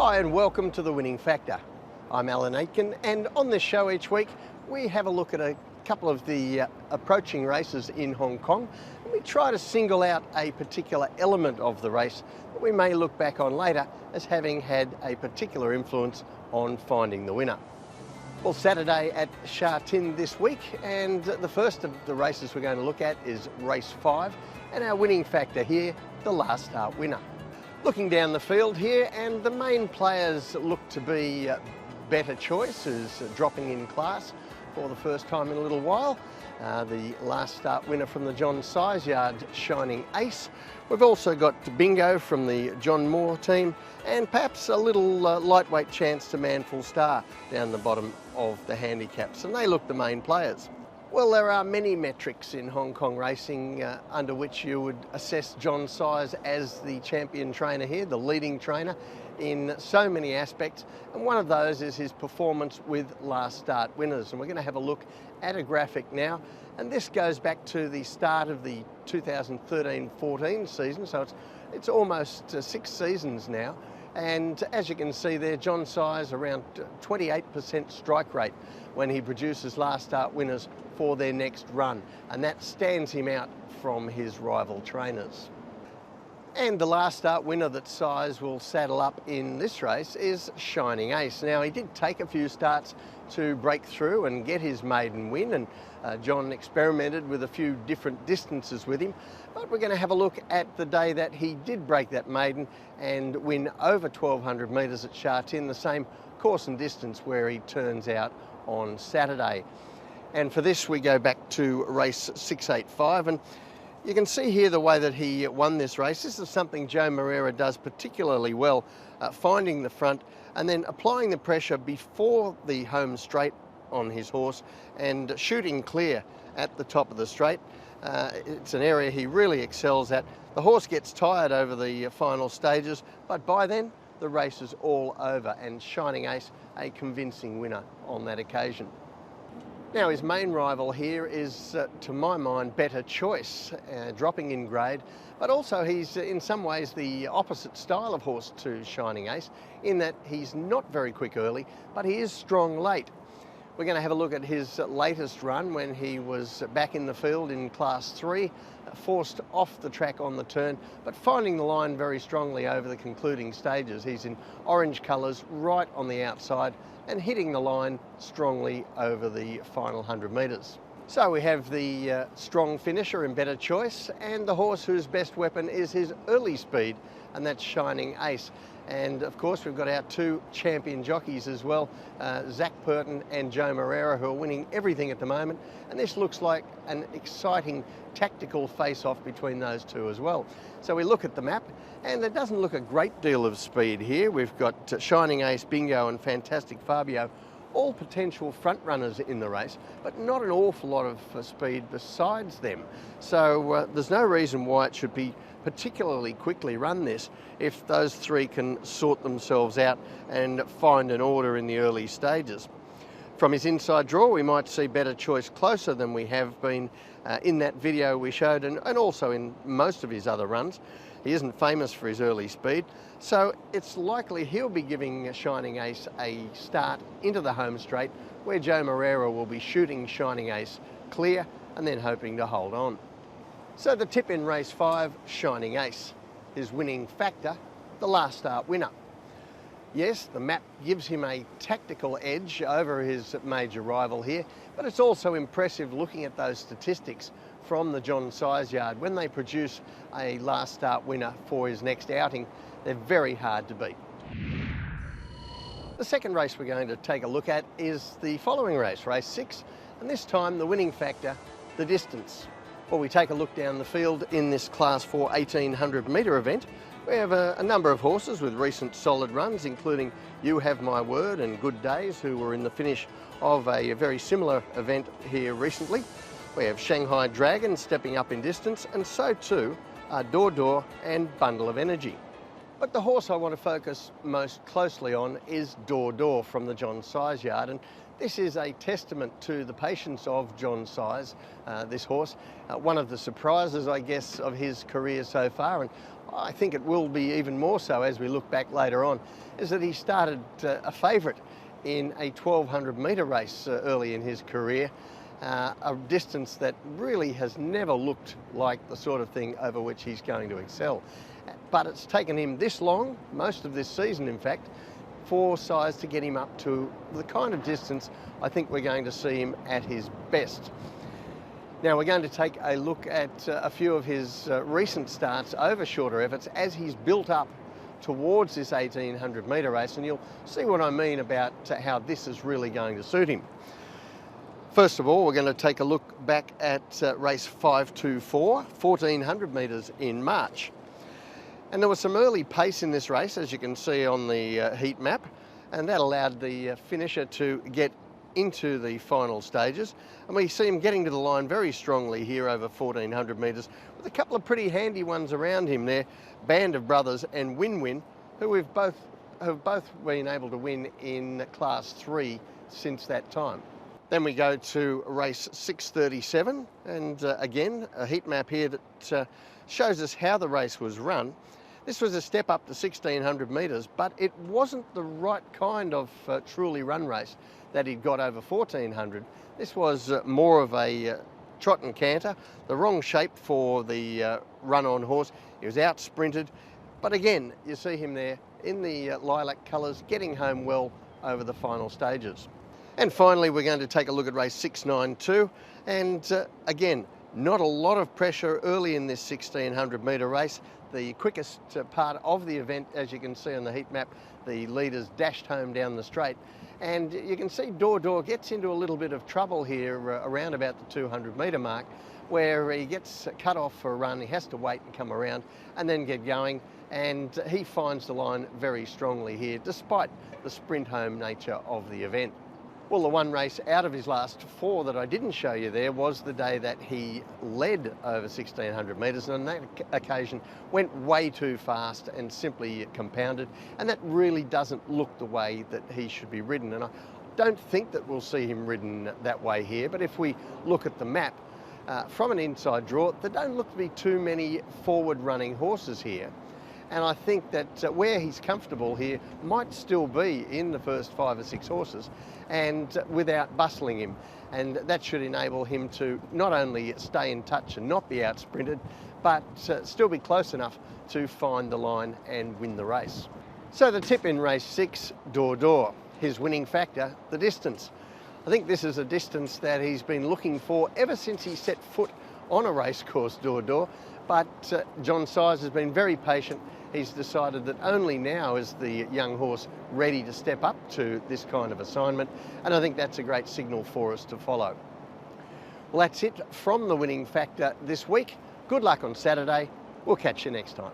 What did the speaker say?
Hi and welcome to The Winning Factor. I'm Alan Aitken, and on this show each week we have a look at a couple of the approaching races in Hong Kong, and we try to single out a particular element of the race that we may look back on later as having had a particular influence on finding the winner. Well, Saturday at Sha Tin this week, and the first of the races we're going to look at is race 5, and our winning factor here, the last start winner. Looking down the field here, and the main players look to be Better Choice, who's dropping in class for the first time in a little while. The last start winner from the John Size Yard, Shining Ace. We've also got Bingo from the John Moore team, and perhaps a little lightweight chance to Manful Star down the bottom of the handicaps, and they look the main players. Well, there are many metrics in Hong Kong racing under which you would assess John Size as the champion trainer here, the leading trainer in so many aspects, and one of those is his performance with last start winners. And we're going to have a look at a graphic now, and this goes back to the start of the 2013-14 season, so it's almost 6 seasons now. And as you can see there, John Size around 28% strike rate when he produces last start winners for their next run, and that stands him out from his rival trainers. And the last start winner that Size will saddle up in this race is Shining Ace. Now, he did take a few starts to break through and get his maiden win, and John experimented with a few different distances with him, but we're going to have a look at the day that he did break that maiden and win over 1200 metres at Sha Tin, the same course and distance where he turns out on Saturday. And for this we go back to race 685, and you can see here the way that he won this race. This is something Joe Moreira does particularly well, finding the front and then applying the pressure before the home straight on his horse and shooting clear at the top of the straight. It's an area he really excels at. The horse gets tired over the final stages, but by then the race is all over, and Shining Ace a convincing winner on that occasion. Now, his main rival here is, to my mind, Better Choice, dropping in grade, but also he's in some ways the opposite style of horse to Shining Ace, in that he's not very quick early, but he is strong late. We're going to have a look at his latest run when he was back in the field in Class 3, forced off the track on the turn, but finding the line very strongly over the concluding stages. He's in orange colours right on the outside and hitting the line strongly over the final 100 metres. So we have the strong finisher in Better Choice, and the horse whose best weapon is his early speed, and that's Shining Ace. And of course we've got our 2 champion jockeys as well, Zach Purton and Joe Moreira, who are winning everything at the moment, and this looks like an exciting tactical face-off between those 2 as well. So we look at the map, and it doesn't look a great deal of speed here. We've got Shining Ace, Bingo and Fantastic Fabio, all potential front runners in the race, but not an awful lot of speed besides them. So there's no reason why it should be particularly quickly run this if those 3 can sort themselves out and find an order in the early stages. From his inside draw, we might see Better Choice closer than we have been in that video we showed, and also in most of his other runs. He isn't famous for his early speed, so it's likely he'll be giving Shining Ace a start into the home straight, where Joe Moreira will be shooting Shining Ace clear and then hoping to hold on. So the tip in race 5, Shining Ace. His winning factor, the last start winner. Yes, the map gives him a tactical edge over his major rival here, but it's also impressive looking at those statistics from the John Size Yard. When they produce a last start winner for his next outing, they're very hard to beat. The second race we're going to take a look at is the following race, race 6, and this time the winning factor, the distance. Well, we take a look down the field in this Class 4 1800 metre event. We have a number of horses with recent solid runs, including You Have My Word and Good Days, who were in the finish of a very similar event here recently. We have Shanghai Dragon stepping up in distance, and so too are Door Door and Bundle of Energy. But the horse I want to focus most closely on is Door Door from the John Size Yard, and This is a testament to the patience of John Size, this horse. One of the surprises, I guess, of his career so far, and I think it will be even more so as we look back later on, is that he started a favourite in a 1200 metre race early in his career, a distance that really has never looked like the sort of thing over which he's going to excel. But it's taken him this long, most of this season in fact, for Size to get him up to the kind of distance I think we're going to see him at his best. Now we're going to take a look at a few of his recent starts over shorter efforts as he's built up towards this 1800 metre race, and you'll see what I mean about how this is really going to suit him. First of all, we're going to take a look back at race 524, 1400 metres in March. And there was some early pace in this race, as you can see on the heat map, and that allowed the finisher to get into the final stages. And we see him getting to the line very strongly here over 1400 metres, with a couple of pretty handy ones around him there, Band of Brothers and Win-Win, who have both been able to win in Class 3 since that time. Then we go to race 637, and again, a heat map here that shows us how the race was run. This was a step up to 1600 metres, but it wasn't the right kind of truly run race that he'd got over 1400. This was more of a trot and canter, the wrong shape for the run-on horse. He was out sprinted, but again, you see him there in the lilac colours, getting home well over the final stages. And finally, we're going to take a look at race 692, and again, not a lot of pressure early in this 1600 metre race. The quickest part of the event, as you can see on the heat map, the leaders dashed home down the straight. And you can see Door gets into a little bit of trouble here around about the 200 metre mark, where he gets cut off for a run. He has to wait and come around and then get going. And he finds the line very strongly here, despite the sprint home nature of the event. Well, the one race out of his last four that I didn't show you there was the day that he led over 1600 metres, and on that occasion went way too fast and simply compounded, and that really doesn't look the way that he should be ridden. And I don't think that we'll see him ridden that way here, but if we look at the map, from an inside draw, there don't look to be too many forward running horses here. And I think that where he's comfortable here might still be in the first 5 or 6 horses, and without bustling him. And that should enable him to not only stay in touch and not be out sprinted, but still be close enough to find the line and win the race. So the tip in race 6, Door. His winning factor, the distance. I think this is a distance that he's been looking for ever since he set foot on a race course, Door. But John Size has been very patient. He's decided that only now is the young horse ready to step up to this kind of assignment, and I think that's a great signal for us to follow. Well, that's it from the winning factor this week. Good luck on Saturday. We'll catch you next time.